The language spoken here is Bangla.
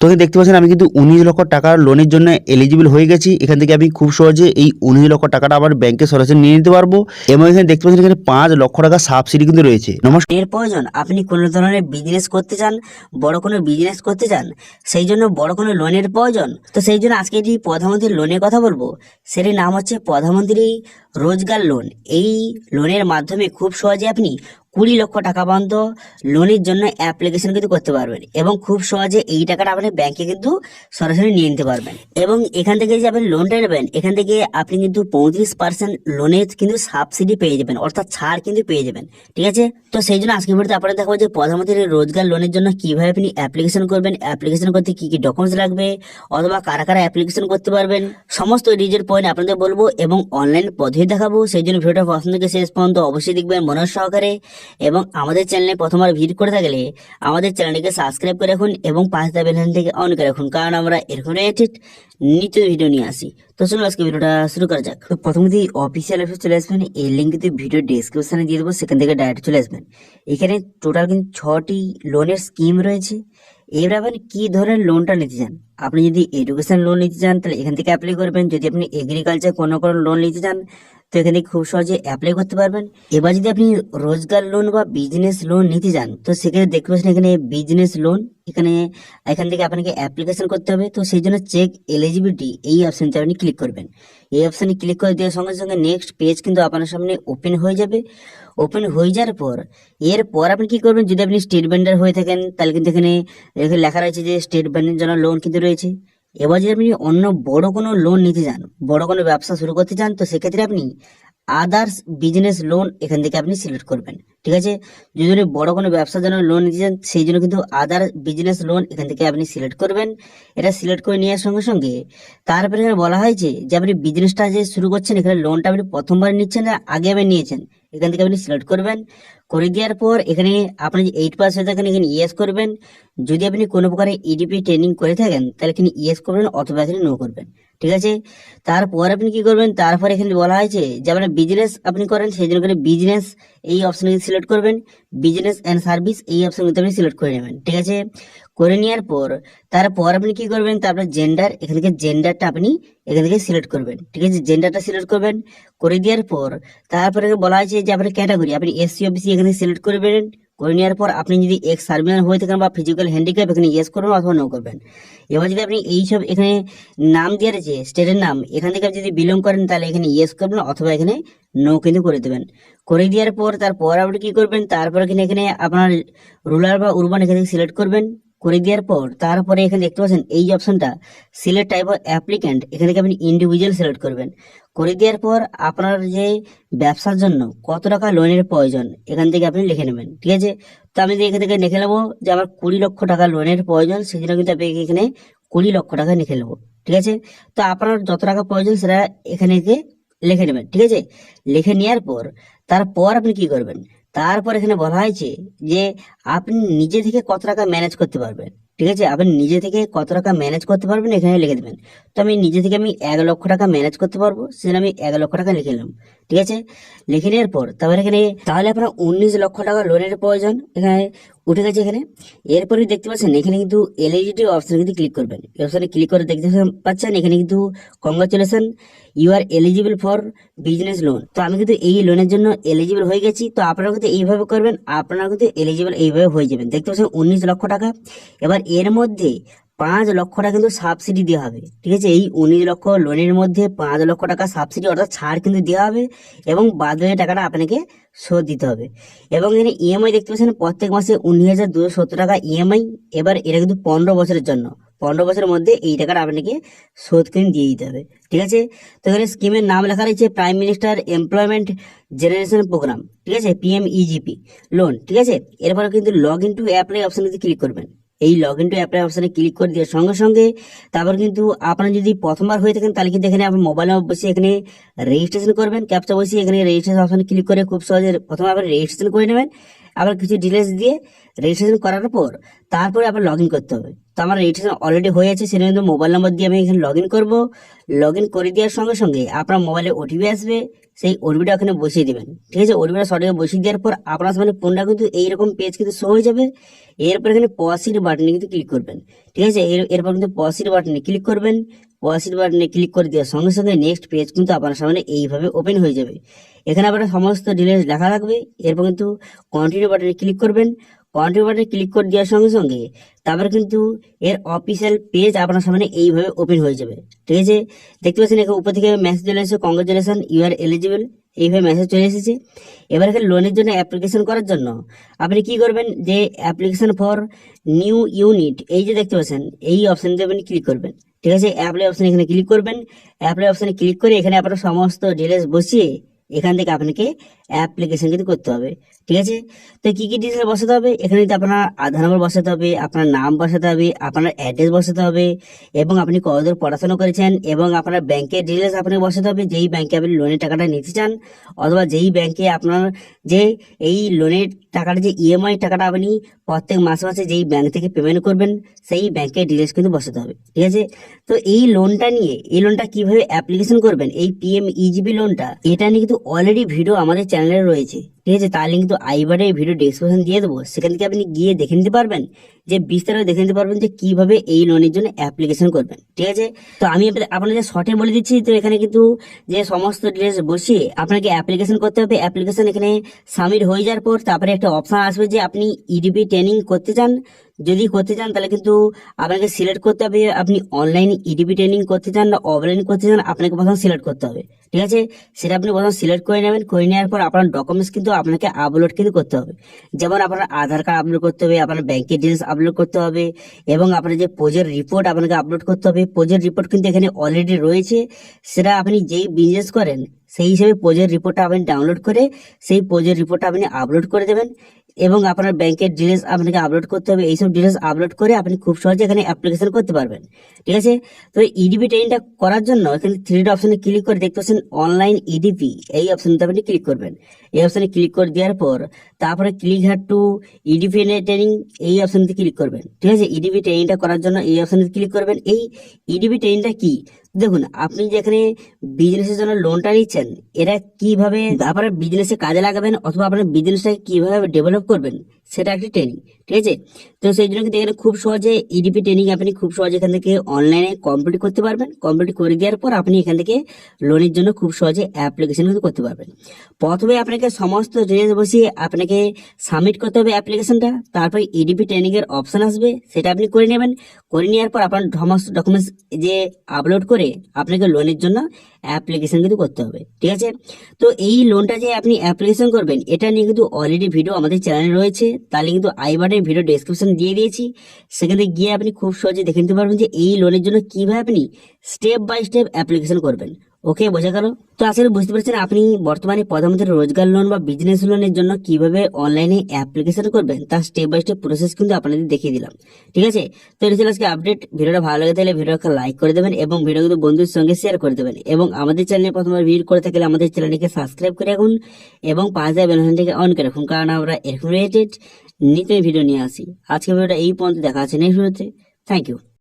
তো এখানে দেখতে পাচ্ছেন আমি কিন্তু 19 লক্ষ টাকার লোনের জন্য এলিজিবল হয়ে গেছি। এখান থেকে আমি খুব সহজে এই 19 লক্ষ টাকাটা আবার ব্যাংকে সরাসরি নিয়ে নিতে পারবো। এবং এখানে দেখতে পাচ্ছেন এখানে 5 লক্ষ টাকা সাবসিডি কিন্তু রয়েছে। নমস্কার। এর প্রয়োজন আপনি কোনো ধরনের বিজনেস করতে চান, বড় কোনো বিজনেস করতে চান, সেই জন্য বড় কোনো লোনের প্রয়োজন। তো সেই জন্য আজকে যে প্রধানমন্ত্রীর লোনের কথা বলবো, সেটির নাম হচ্ছে প্রধানমন্ত্রী রোজগার লোন। এই লোনের মাধ্যমে খুব সহজে আপনি 20 লক্ষ টাকা পর্যন্ত লোনের জন্য অ্যাপ্লিকেশন কিন্তু করতে পারবেন এবং খুব সহজে এই টাকাটা আপনি ব্যাংকে কিন্তু সরাসরি নিয়ে নিতে পারবেন। এবং এখান থেকে যে আপনি লোনটা নেবেন, এখান থেকে আপনি কিন্তু 35% লোনের কিন্তু সাবসিডি পেয়ে যাবেন, অর্থাৎ ছাড় কিন্তু পেয়ে যাবেন। ঠিক আছে, তো সেই জন্য আজকে ভিডিওতে আপনারা দেখাবো যে প্রধানমন্ত্রী রোজগার লোনের জন্য কিভাবে আপনি অ্যাপ্লিকেশন করবেন, অ্যাপ্লিকেশন করতে কি কি ডকুমেন্টস লাগবে, অথবা কারা কারা অ্যাপ্লিকেশন করতে পারবেন, সমস্ত ডিটেল পয়েন্ট আপনাদের বলবো এবং অনলাইন পদ্ধতি দেখাবো। সেই জন্য ভিডিওটা প্রথম থেকে শেষ পর্যন্ত অবশ্যই দেখবেন মনোযোগ সহকারে। এবং আমাদের চ্যানেলে প্রথমবার ভিজিট করে থাকলে আমাদের চ্যানেলটিকে সাবস্ক্রাইব করে রাখুন এবং পাশে থাকা বেল আইকনটিকে অন করে রাখুন, কারণ আমরা এরকম রিলেটেড নিত্য ভিডিও নিয়ে আসি। তো চলুন আজকে ভিডিওটা শুরু করা যাক। তো প্রথমত অফিসিয়াল ওয়েবসাইট চলে আসবেন, এই লিঙ্ক কিন্তু ভিডিও ডেসক্রিপশনে দিয়ে দেবো, সেখান থেকে ডাইরেক্ট চলে আসবেন। এখানে টোটাল কিন্তু 6টি লোনের স্কিম রয়েছে। এবার আপনি কি ধরনের লোনটা নিতে চান, আপনি যদি এডুকেশন লোন নিতে চান তাহলে এখান থেকে অ্যাপ্লাই করবেন। যদি আপনি এগ্রিকালচার কোনো লোন নিতে চান তো এখান থেকে খুব সহজে অ্যাপ্লাই করতে পারবেন। এবার যদি আপনি রোজগার লোন বা বিজনেস লোন নিতে চান তো সেখানে দেখতে পাচ্ছেন এখানে বিজনেস লোন, এখান থেকে আপনাকে অ্যাপ্লিকেশন করতে হবে। তো সেই জন্য চেক এলিজিবিলিটি এই অপশনটা আপনি ক্লিক করবেন। এই অপশনে ক্লিক করে দেওয়ার সঙ্গে সঙ্গে নেক্সট পেজ কিন্তু আপনার সামনে ওপেন হয়ে যাবে। ওপেন হয়ে যাওয়ার পর এরপর আপনি কি করবেন, যদি আপনি স্টেট ব্যাংকের হয়ে থাকেন তাহলে কিন্তু এখানে লেখা রয়েছে যে স্টেট ব্যাংকের জন্য লোন কিন্তু রয়েছে। এবার যদি আপনি অন্য বড় কোনো লোন নিতে চান, বড় কোনো ব্যবসা শুরু করতে চান, তো সেক্ষেত্রে আপনি আদার্স বিজনেস লোন এখান থেকে আপনি সিলেক্ট করবেন। ঠিক আছে, যদি আপনি বড় কোনো ব্যবসার জন্য লোন নিতে চান সেই জন্য কিন্তু আদার বিজনেস লোন এখান থেকে আপনি সিলেক্ট করবেন। এটা সিলেক্ট করে নেওয়ার সঙ্গে সঙ্গে তারপরে এখানে বলা হয়েছে যে আপনি বিজনেসটা যে শুরু করছেন, এখানে লোনটা আপনি প্রথমবার নিচ্ছেন না আগে আপনি নিয়েছেন, এখান থেকে আপনি সিলেক্ট করবেন। করে দেওয়ার পর এখানে আপনি যে 8 পাস হয়ে থাকেন এখানে ইয়েস করবেন। যদি আপনি কোনো প্রকারে ইডিপি ট্রেনিং করে থাকেন তাহলে এখানে ইয়েস করবেন অথবা এখানে নো করবেন। ঠিক আছে, তারপর আপনি কি করবেন, তারপর এখানে বলা হয়েছে যে আপনার বিজনেস আপনি করেন সেই জন্য এখানে বিজনেস এই অপশনে সিলেক্ট করবেন। বিজনেস অ্যান্ড সার্ভিস এই অপশন আপনি সিলেক্ট করে নেবেন। ঠিক আছে, করে নেওয়ার পর তারপর আপনি কি করবেন, তারপর জেন্ডার, এখান থেকে জেন্ডারটা আপনি এখান থেকে সিলেক্ট করবেন। ঠিক আছে, জেন্ডারটা সিলেক্ট করবেন। করে দেওয়ার পর তারপরে বলা হয়েছে যে আপনার ক্যাটাগরি আপনি এসসি ওবিসি এখানে সিলেক্ট করবেন। করে নেওয়ার পর আপনি যদি এক্স সার্ভিসম্যান হয়ে থাকেন বা ফিজিক্যাল হ্যান্ডিক্যাপ এখানে ইয়েস করবেন অথবা নো করবেন। এবার যদি আপনি এইসব এখানে নাম দিয়ে রয়েছে স্টেটের নাম, এখান থেকে যদি বিলং করেন তাহলে এখানে ইয়েস করবেন অথবা এখানে নো কিন্তু করে দেবেন। করে দেওয়ার পর তারপর আপনি কি করবেন, তারপর এখানে আপনার রুরাল বা উরবান এখানে সিলেক্ট করবেন। করে দেওয়ার পর তারপরে এখানে দেখতে পাচ্ছেন এই যে অপশনটা সিলেক্ট টাইপ অফ অ্যাপ্লিক্যান্ট, এখান থেকে আপনি ইন্ডিভিজুয়াল সিলেক্ট করবেন। করে দেওয়ার পর আপনার যে ব্যবসার জন্য কত টাকা লোনের প্রয়োজন এখান থেকে আপনি লিখে নেবেন। ঠিক আছে, তো আমি এখান থেকে লিখে নেবো যে আমার 20 লক্ষ টাকা লোনের প্রয়োজন, সেই জন্য কিন্তু আপনি এখানে 20 লক্ষ টাকা লিখে নেবো। ঠিক আছে, তো আপনার যত টাকা প্রয়োজন সেটা এখানে লিখে নেবেন। ঠিক আছে, লিখে নেওয়ার পর তারপর আপনি কি করবেন, তারপর এখানে বলা হয়েছে যে আপনি নিজে থেকে কত টাকা ম্যানেজ করতে পারবেন। ঠিক আছে, আপনি নিজে থেকে কত টাকা ম্যানেজ করতে পারবেন এখানে লিখে দেবেন। তো আমি নিজে থেকে আমি 1 লক্ষ টাকা ম্যানেজ করতে পারবো, সেজন্য আমি 1 লক্ষ টাকা লিখে নিলাম। ঠিক আছে, লিখে নেওয়ার পর তারপরে এখানে তাহলে আপনার 19 লক্ষ টাকা লোনের প্রয়োজন এখানে উঠে গেছে এখানে। এরপরে দেখতে পাচ্ছেন এখানে কিন্তু এলিজিবিলিটি অপশন কিন্তু ক্লিক করবেন। এই অপশনে ক্লিক করে দেখতে পাচ্ছেন এখানে কিন্তু congratulation you are eligible for business loan. তো আমি কিন্তু এই লোনের জন্য এলিজিবল হয়ে গেছি। তো আপনারা কিন্তু এইভাবে করবেন, আপনারা কিন্তু এলিজিবল এইভাবে হয়ে যাবেন। দেখতে পাচ্ছেন 19 লক্ষ টাকা। এবার এর মধ্যে 5 লক্ষ টাকা কিন্তু সাবসিডি দেওয়া হবে। ঠিক আছে, এই 19 লক্ষ লোনের মধ্যে 5 লক্ষ টাকা সাবসিডি অর্থাৎ ছাড় কিন্তু দেওয়া হবে এবং বাদ বাকি টাকাটা আপনাকে শোধ দিতে হবে। এবং এখানে ইএমআই দেখতে পাচ্ছেন প্রত্যেক মাসে 19,270 টাকা ইএমআই। এবার এটা কিন্তু 15 বছরের জন্য, 15 বছরের মধ্যে এই টাকাটা আপনাকে শোধ করে দিয়ে দিতে হবে। ঠিক আছে, তো এখানে স্কিমের নাম লেখা রয়েছে prime minister employment generation programme. ঠিক আছে, পিএমইজিপি লোন। ঠিক আছে, এরপরে কিন্তু লগ ইন টু অ্যাপ্লাই অপশনে ক্লিক করবেন। এই লগ ইন টু অ্যাপ্লাই অপশনে ক্লিক করে দেওয়ার সঙ্গে সঙ্গে তারপর কিন্তু আপনার যদি প্রথমবার হয়ে থাকেন তাহলে কিন্তু এখানে আপনার মোবাইল নাম্বার বসে এখানে রেজিস্ট্রেশন করবেন, ক্যাপচা বসিয়ে এখানে রেজিস্ট্রেশন অপশনে ক্লিক করে খুব সহজে প্রথমে আপনি রেজিস্ট্রেশন করে নেবেন। আবার কিছু ডিটেলস দিয়ে রেজিস্ট্রেশন করার পর তারপরে আবার লগ ইন করতে হবে। তো আমার রেজিস্ট্রেশন অলরেডি হয়ে আছে, সেটা কিন্তু মোবাইল নম্বর দিয়ে আমি এখানে লগ ইন করবো। লগ ইন করে দেওয়ার সঙ্গে সঙ্গে আপনার মোবাইলে ওটিপি আসবে, সেই ওটিপিটা ওখানে বসিয়ে দেবেন। ঠিক আছে, ওটিপিটা সঠিক বসিয়ে দেওয়ার পর আপনার সামনে ফোনটা কিন্তু এইরকম পেজ কিন্তু শো হয়ে যাবে। এরপর এখানে পজিটিভ বাটনে কিন্তু ক্লিক করবেন। ঠিক আছে, এরপর কিন্তু পজিটিভ বাটনে ক্লিক করবেন। পজিটিভ বাটনে ক্লিক করে দেওয়ার সঙ্গে সঙ্গে নেক্সট পেজ কিন্তু আপনার সামনে এইভাবে ওপেন হয়ে যাবে। এখানে আপনার সমস্ত ডিটেলস লেখা থাকবে। এরপর কিন্তু কন্টিনিউ বাটনে ক্লিক করবেন। কন্টিনিউ বাটনে ক্লিক করে দেওয়ার সঙ্গে সঙ্গে তারপরে কিন্তু এর অফিসিয়াল পেজ আপনার সামনে এইভাবে ওপেন হয়ে যাবে। ঠিক আছে, দেখতে পাচ্ছেন এখানে উপর থেকে মেসেজ চলে এসেছে, কংগ্রেচুলেশন ইউ আর এলিজিবল, এইভাবে মেসেজ চলে এসেছে। এবার এখানে লোনের জন্য অ্যাপ্লিকেশন করার জন্য আপনি কি করবেন, যে অ্যাপ্লিকেশন ফর নিউ ইউনিট এই যে দেখতে পাচ্ছেন এই অপশনটা আপনি ক্লিক করবেন। ঠিক আছে, অ্যাপ্লাই অপশন এখানে ক্লিক করবেন। অ্যাপ্লাই অপশনে ক্লিক করে এখানে আপনার সমস্ত ডিটেলস বসিয়ে এখান থেকে আপনাকে অ্যাপ্লিকেশন কিন্তু করতে হবে। ঠিক আছে, তো কি কি ডিটেলস বসাতে হবে, এখানে কিন্তু আপনার আধার নম্বর বসাতে হবে, আপনার নাম বসাতে হবে, আপনার অ্যাড্রেস বসাতে হবে, এবং আপনি কতদূর পড়াশোনা করেছেন, এবং আপনার ব্যাংকের ডিটেলস আপনাকে বসাতে হবে, যেই ব্যাংকে আপনি লোনের টাকাটা নিতে চান, অথবা যেই ব্যাংকে আপনার যে এই লোনের টাকাটা যে ইএমআই টাকাটা আপনি প্রত্যেক মাসে মাসে যেই ব্যাংক থেকে পেমেন্ট করবেন সেই ব্যাংকের ডিটেলস কিন্তু বসাতে হবে। ঠিক আছে, তো এই লোনটা নিয়ে, এই লোনটা কিভাবে অ্যাপ্লিকেশন করবেন, এই PMEGP লোনটা, এটা নিয়ে কিন্তু অলরেডি ভিডিও আমাদের চ্যানেলে রয়েছে। ঠিক আছে, তার লিঙ্ক কিন্তু আইবারে ভিডিও ডেসক্রিপশন দিয়ে দেবো, সেখান থেকে আপনি গিয়ে দেখে নিতে পারবেন, যে বিস্তারিত দেখে নিতে পারবেন যে কিভাবে এই লোনের জন্য অ্যাপ্লিকেশন করবেন। ঠিক আছে, তো আমি আপনাদের শর্টে বলে দিচ্ছি। তো এখানে কিন্তু যে সমস্ত ডিটেলস বসিয়ে আপনাকে অ্যাপ্লিকেশন করতে হবে। অ্যাপ্লিকেশন এখানে সাবমিট হয়ে যাওয়ার পর তারপরে একটা অপশন আসবে যে আপনি ইডিপি ট্রেনিং করতে চান। যদি করতে চান তাহলে কিন্তু আপনাকে সিলেক্ট করতে হবে আপনি অনলাইন ইডিপি ট্রেনিং করতে চান না অফলাইন করতে চান, আপনাকে প্রথম সিলেক্ট করতে হবে। ঠিক আছে, সেটা আপনি প্রথম সিলেক্ট করে নেবেন। করে নেওয়ার পর আপনার ডকুমেন্টস কিন্তু আপনাকে আপলোড কিন্তু করতে হবে। যেমন আপনার আধার কার্ড আপলোড করতে হবে, আপনার ব্যাংকের ডিটেলস আপলোড করতে হবে, এবং আপনার যে প্রজেক্ট রিপোর্ট আপনাকে আপলোড করতে হবে। প্রজেক্ট রিপোর্ট কিন্তু এখানে অলরেডি রয়েছে, সেটা আপনি যেই বিজনেস করেন সেই হিসেবে প্রজেক্ট রিপোর্টটা আপনি ডাউনলোড করে সেই প্রজেক্ট রিপোর্টটা আপনি আপলোড করে দেবেন, এবং আপনার ব্যাংকের ডিটেলস আপনাকে আপলোড করতে হবে। এইসব ডিটেলস আপলোড করে আপনি খুব সহজে এখানে অ্যাপ্লিকেশন করতে পারবেন। ঠিক আছে, তো ইডিপি ট্রেনিংটা করার জন্য এখানে 3 অপশনে ক্লিক করে দেখতে পাচ্ছেন অনলাইন ইডিপি, এই অপশনটা আপনি ক্লিক করবেন। এই অপশনে ক্লিক করে দেওয়ার পর তারপরে click had to EDP training এই অপশনটি ক্লিক করবেন। ঠিক আছে, ইডিপি ট্রেনিংটা করার জন্য এই অপশনে ক্লিক করবেন। এই ইডিপি ট্রেনিংটা কি, দেখুন আপনি যেখানে বিজনেসের জন্য লোনটা নিচ্ছেন, এটা কিভাবে আপনার বিজনেসে কাজে লাগাবেন অথবা আপনার বিজনেসটাকে কিভাবে ডেভেলপ করবেন সেটা একটা ট্রেনিং। ঠিক আছে, তো সেই জন্য কিন্তু এখানে খুব সহজে ইডিপি ট্রেনিং আপনি খুব সহজে এখান থেকে অনলাইনে কমপ্লিট করতে পারবেন। কমপ্লিট করে দেওয়ার পর আপনি এখান থেকে লোনের জন্য খুব সহজে অ্যাপ্লিকেশন কিন্তু করতে পারবেন। প্রথমে আপনাকে সমস্ত ডিটেলস বসিয়ে আপনাকে সাবমিট করতে হবে অ্যাপ্লিকেশনটা, তারপর ইডিপি ট্রেনিং এর অপশন আসবে, সেটা আপনি করে নেবেন। করে নেওয়ার পর আপনার সমস্ত ডকুমেন্টস যে আপলোড করে আপনাকে লোনের জন্য অ্যাপ্লিকেশন কিন্তু করতে হবে। ঠিক আছে, তো এই লোনটা যে আপনি অ্যাপ্লিকেশন করবেন এটা নিয়ে কিন্তু অলরেডি ভিডিও আমাদের চ্যানেলে রয়েছে, তাহলে কিন্তু আই বাটনে ভিডিও ডেসক্রিপশন দিয়ে দিয়েছি, সেখানে গিয়ে আপনি খুব সহজে দেখে নিতে পারবেন যে এই লোনের জন্য কিভাবে আপনি স্টেপ বাই স্টেপ অ্যাপ্লিকেশন করবেন। ওকে, বোঝা গেল? তো আসলে বুঝতে পারছেন আপনি বর্তমানে প্রধানমন্ত্রী রোজগার লোন বা বিজনেস লোনের জন্য কিভাবে অনলাইনে অ্যাপ্লিকেশন করবেন তার স্টেপ বাই স্টেপ প্রসেস কিন্তু আপনাদের দেখিয়ে দিলাম। ঠিক আছে, তো এটা ছিল আজকে আপডেট। ভিডিওটা ভালো লাগে তাহলে ভিডিওকে লাইক করে দেবেন এবং ভিডিও কিন্তু বন্ধুদের সঙ্গে শেয়ার করে দেবেন, এবং আমাদের চ্যানেলে প্রথমবার ভিজিট করে থাকলে আমাদের চ্যানেলটিকে সাবস্ক্রাইব করে রাখুন এবং পাশে বেল আইকনটিকে অন করে রাখুন, কারণ আমরা এরকম রিলেটেড নিত্য ভিডিও নিয়ে আসি। আজকে ভিডিওটা এই পর্যন্ত, দেখা আছে নেক্সট ভিডিওতে। Thank you.